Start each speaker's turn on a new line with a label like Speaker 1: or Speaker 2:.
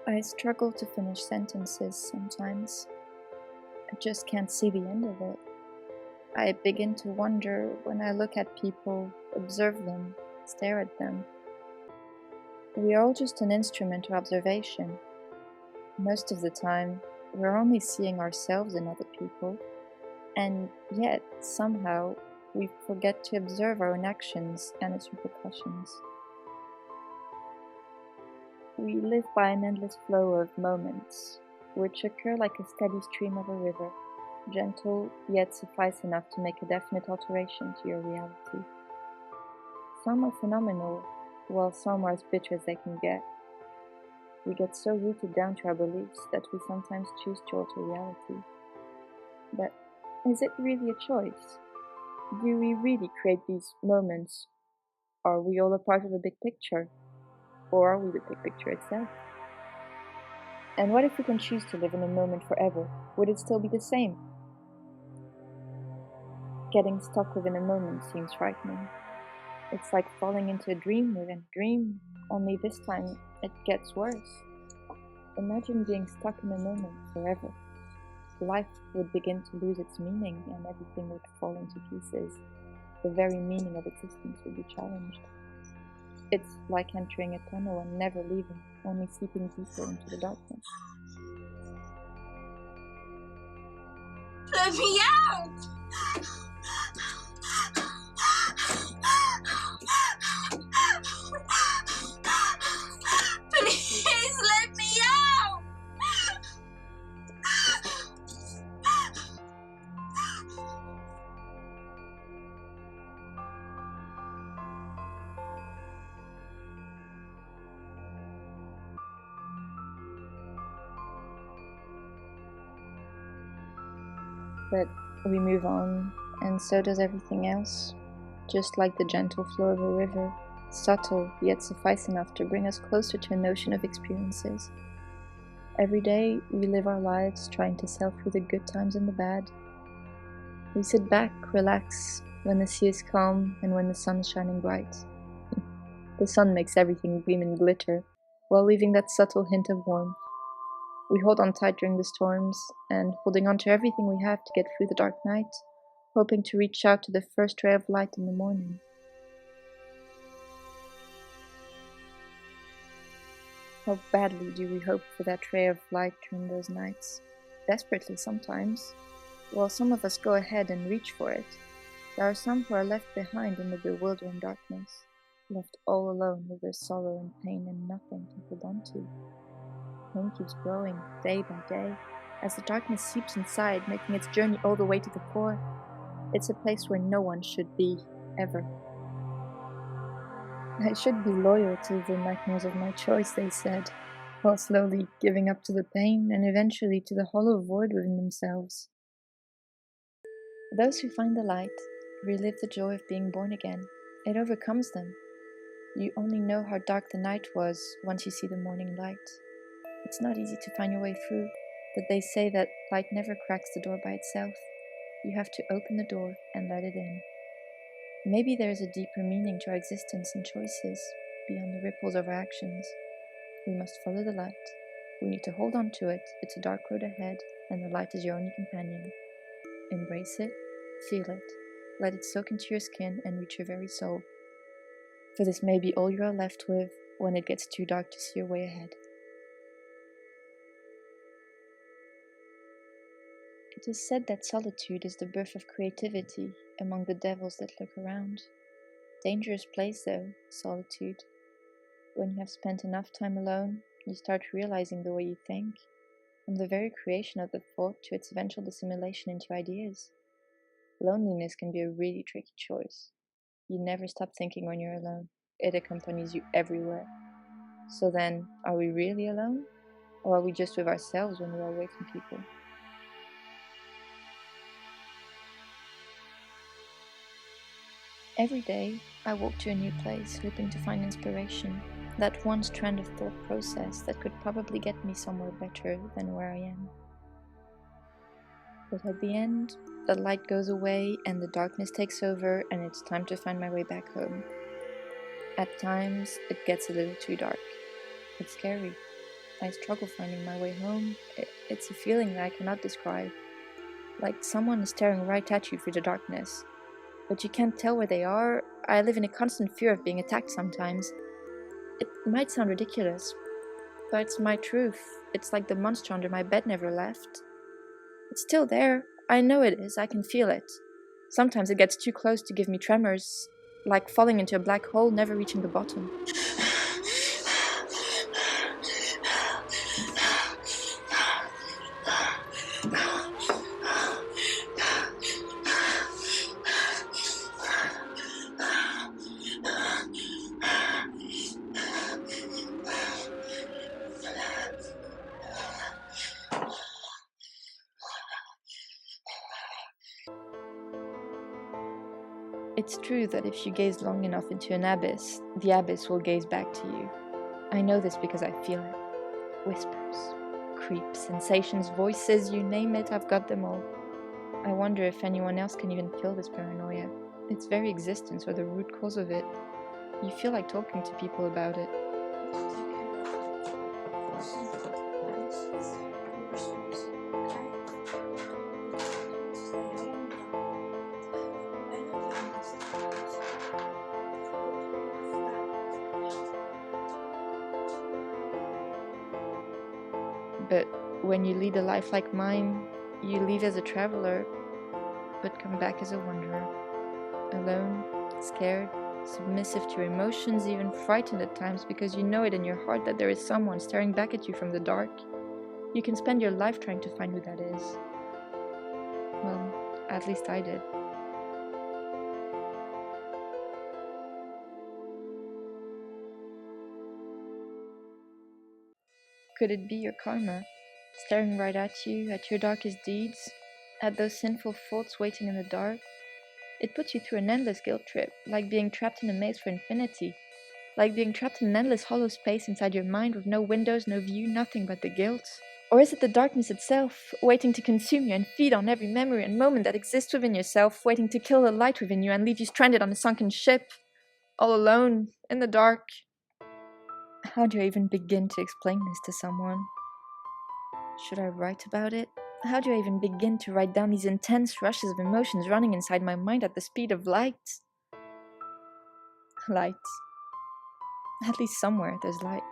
Speaker 1: I struggle to finish sentences sometimes. I just can't see the end of it. I begin to wonder when I look at people, observe them, stare at them. We are all just an instrument of observation. Most of the time, we're only seeing ourselves in other people, and yet, somehow, we forget to observe our own actions and its repercussions. We live by an endless flow of moments, which occur like a steady stream of a river, gentle yet suffice enough to make a definite alteration to your reality. Some are phenomenal, while some are as bitter as they can get. We get so rooted down to our beliefs that we sometimes choose to alter reality. But is it really a choice? Do we really create these moments? Are we all a part of a big picture? Or are we the big picture itself? And what if we can choose to live in a moment forever? Would it still be the same? Getting stuck within a moment seems frightening. It's like falling into a dream within a dream, only this time it gets worse. Imagine being stuck in a moment forever. Life would begin to lose its meaning and everything would fall into pieces. The very meaning of existence would be challenged. It's like entering a tunnel and never leaving, only seeping deeper into the darkness.
Speaker 2: Let me out! Please let me out!
Speaker 1: But we move on, and so does everything else. Just like the gentle flow of a river, subtle yet suffice enough to bring us closer to a notion of experiences. Every day, we live our lives trying to sail through the good times and the bad. We sit back, relax, when the sea is calm and when the sun is shining bright. The sun makes everything gleam and glitter, while leaving that subtle hint of warmth. We hold on tight during the storms, and holding on to everything we have to get through the dark night, hoping to reach out to the first ray of light in the morning. How badly do we hope for that ray of light during those nights? Desperately sometimes. While some of us go ahead and reach for it, there are some who are left behind in the bewildering darkness, left all alone with their sorrow and pain and nothing to hold on to. Pain keeps growing, day by day, as the darkness seeps inside, making its journey all the way to the core. It's a place where no one should be, ever. I should be loyal to the nightmares of my choice, they said, while slowly giving up to the pain and eventually to the hollow void within themselves. Those who find the light relive the joy of being born again. It overcomes them. You only know how dark the night was once you see the morning light. It's not easy to find your way through, but they say that light never cracks the door by itself. You have to open the door and let it in. Maybe there is a deeper meaning to our existence and choices, beyond the ripples of our actions. We must follow the light. We need to hold on to it. It's a dark road ahead, and the light is your only companion. Embrace it, feel it, let it soak into your skin and reach your very soul. For this may be all you are left with when it gets too dark to see your way ahead. It is said that solitude is the birth of creativity among the devils that lurk around. Dangerous place though, solitude. When you have spent enough time alone, you start realizing the way you think, from the very creation of the thought to its eventual dissimulation into ideas. Loneliness can be a really tricky choice. You never stop thinking when you're alone. It accompanies you everywhere. So then, are we really alone? Or are we just with ourselves when we are away from people? Every day, I walk to a new place, hoping to find inspiration, that one strand of thought process that could probably get me somewhere better than where I am. But at the end, the light goes away and the darkness takes over, and it's time to find my way back home. At times, it gets a little too dark. It's scary. I struggle finding my way home. It's a feeling that I cannot describe. Like someone is staring right at you through the darkness. But you can't tell where they are. I live in a constant fear of being attacked sometimes. It might sound ridiculous, but it's my truth. It's like the monster under my bed never left. It's still there. I know it is. I can feel it. Sometimes it gets too close to give me tremors, like falling into a black hole, never reaching the bottom. It's true that if you gaze long enough into an abyss, the abyss will gaze back to you. I know this because I feel it. Whispers, creeps, sensations, voices, you name it, I've got them all. I wonder if anyone else can even feel this paranoia. Its very existence or the root cause of it. You feel like talking to people about it. But when you lead a life like mine, you leave as a traveler, but come back as a wanderer. Alone, scared, submissive to your emotions, even frightened at times because you know it in your heart that there is someone staring back at you from the dark. You can spend your life trying to find who that is. Well, at least I did. Could it be your karma, staring right at you, at your darkest deeds, at those sinful thoughts waiting in the dark? It puts you through an endless guilt trip, like being trapped in a maze for infinity, like being trapped in an endless hollow space inside your mind with no windows, no view, nothing but the guilt. Or is it the darkness itself, waiting to consume you and feed on every memory and moment that exists within yourself, waiting to kill the light within you and leave you stranded on a sunken ship, all alone, in the dark? How do I even begin to explain this to someone? Should I write about it? How do I even begin to write down these intense rushes of emotions running inside my mind at the speed of light? Light. At least somewhere there's light.